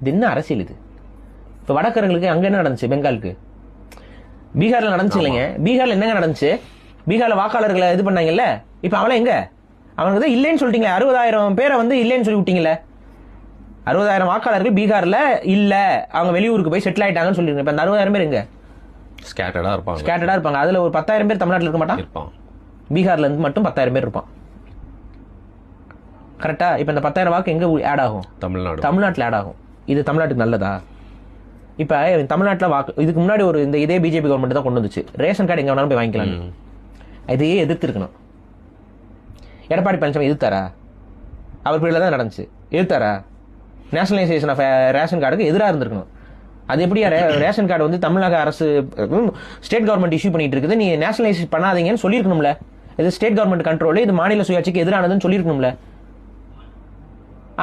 இது என்ன அரசியல் இது? இப்போ வடக்கர்களுக்கு அங்கே என்ன நடந்துச்சு? பெங்காலுக்கு பீகாரில் நடந்துச்சு இல்லைங்க? பீகாரில் என்னங்க நடந்துச்சு? பீகாரில் வாக்காளர்களை இது பண்ணாங்கல்ல, இப்போ அவளை எங்க? அவனுக்கு தான் இல்லைன்னு சொல்லிட்டீங்களே, 60,000 பேரை வந்து இல்லைன்னு சொல்லி விட்டீங்களே. 60,000 வாக்காளர்கள் பீகார்ல இல்ல, அவங்க வெளியூருக்கு போய் செட்டில் ஆயிட்டாங்கன்னு சொல்லிருங்க. இப்ப அந்த 60,000 பேர் எங்க? ஸ்கேட்டர்டா இருப்பாங்க. அதுல ஒரு 10,000 பேர் தமிழ்நாட்டில் இருக்க மாட்டான். பீகார்ல இருந்து மட்டும் 10,000 பேர் இருப்பான். கரெக்டா? இப்ப இந்த 10,000 வாக்கு எங்க ஆட் ஆகும்? தமிழ்நாட்டில் ஆட் ஆகும். இது தமிழ்நாட்டுக்கு நல்லதா? இப்ப தமிழ்நாட்டில் வாக்கு இதுக்கு முன்னாடி ஒரு இதே பிஜேபி கவர்மெண்ட் தான் கொண்டு வந்துச்சு, ரேஷன் கார்டு எங்க வேணாலும் போய் வாங்கிக்கலாம். இதையே எதிர்த்து இருக்கணும். எடப்பாடி பழனிசாமி எதிர்த்தாரா? அவர் பேர்ல தான் நடந்துச்சு. எதிர்த்தாரா? நேஷனலைசேஷன் ஆஃப் ரேஷன் கார்டுக்கு எதிராக இருந்திருக்கணும். அது எப்படியா ரேஷன் கார்டு வந்து தமிழக அரசு ஸ்டேட் கவர்மெண்ட் இஷ்யூ பண்ணிட்டு இருக்குது, நீ நேஷனலைஸ் பண்ணாதீங்கன்னு சொல்லியிருக்கணும்ல. இது ஸ்டேட் கவர்மெண்ட் கண்ட்ரோல், இது மாநில சுயாட்சிக்கு எதிரானதுன்னு சொல்லியிருக்கணும்ல.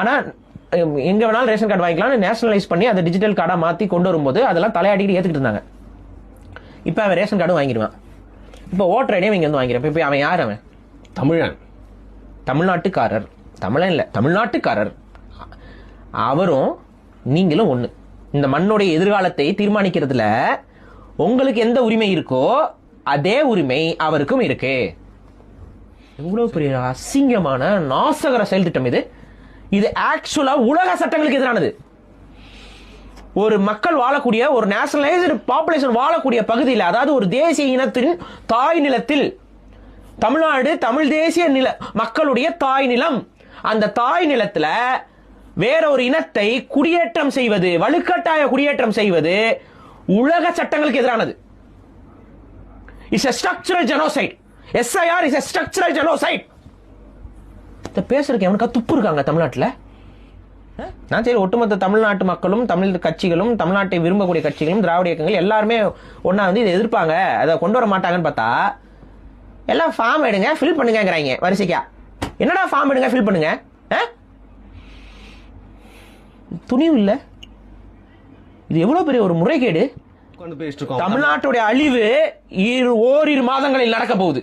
ஆனா எங்க வேணாலும் ரேஷன் கார்டு வாங்கிக்கலாம் நேஷனலைஸ் பண்ணி அதை டிஜிட்டல் கார்டா மாத்தி கொண்டு வரும்போது அதெல்லாம் தலையாடிட்டு ஏத்துக்கிட்டு இருந்தாங்க. இப்ப அவன் ரேஷன் கார்டும் வாங்கிடுவான். இப்ப ஓட்டர் ஐடியும் இங்க வந்து வாங்கிறான். இப்ப அவன் யார்? அவன் தமிழ்நாட்டுக்காரர். தமிழன் இல்ல, தமிழ்நாட்டுக்காரர். அவரும் நீங்களும் ஒண்ணு. இந்த மண்ணுடைய எதிர்காலத்தை தீர்மானிக்கிறதுல உங்களுக்கு எந்த உரிமை இருக்கோ அதே உரிமை அவருக்கும் இருக்கு. எவ்வளவு பெரிய அசிங்கமான நாசகர செயல் திட்டம் இது. இது ஆக்சுவலா உலக சட்டங்களுக்கு எதிரானது. ஒரு மக்கள் வாழக்கூடிய, ஒரு நேஷனலைஸ்டு பாப்புலேஷன் வாழக்கூடிய பகுதியில், அதாவது ஒரு தேசிய இனத்தின் தாய் நிலத்தில், தமிழ்நாடு தமிழ் தேசிய நில மக்களுடைய தாய் நிலம், அந்த தாய் நிலத்துல வேற ஒரு இனத்தை குடியேற்றம் செய்வது, வலுக்கட்டாய குடியேற்றம் செய்வது உலக சட்டங்களுக்கு எதிரானது. It's a structural genocide. SIR is a structural genocide. பேசுறதுக்கு எவனுக்கா துப்பு இருக்காங்க தமிழ்நாட்டில்? நான் சரி, ஒட்டுமொத்த தமிழ்நாட்டு மக்களும், தமிழ் கட்சிகளும், தமிழ்நாட்டை விரும்பக்கூடிய கட்சிகளும், திராவிட இயக்கங்கள் எல்லாருமே ஒன்னா வந்து இதை எதிர்ப்பாங்க, அதை கொண்டு வர மாட்டாங்கன்னு பார்த்தா எல்லாம் ஃபார்ம் எடுங்க ஃபில் பண்ணுங்கிறாங்க வரிசைக்கா. என்னடா ஃபார்ம் எடுங்க ஃபில் பண்ணுங்க? துணிவு இல்ல. இது எவ்வளவு பெரிய ஒரு முறைகேடு. தமிழ்நாட்டுடைய அழிவு ஓரிரு மாதங்களில் நடக்க போகுது.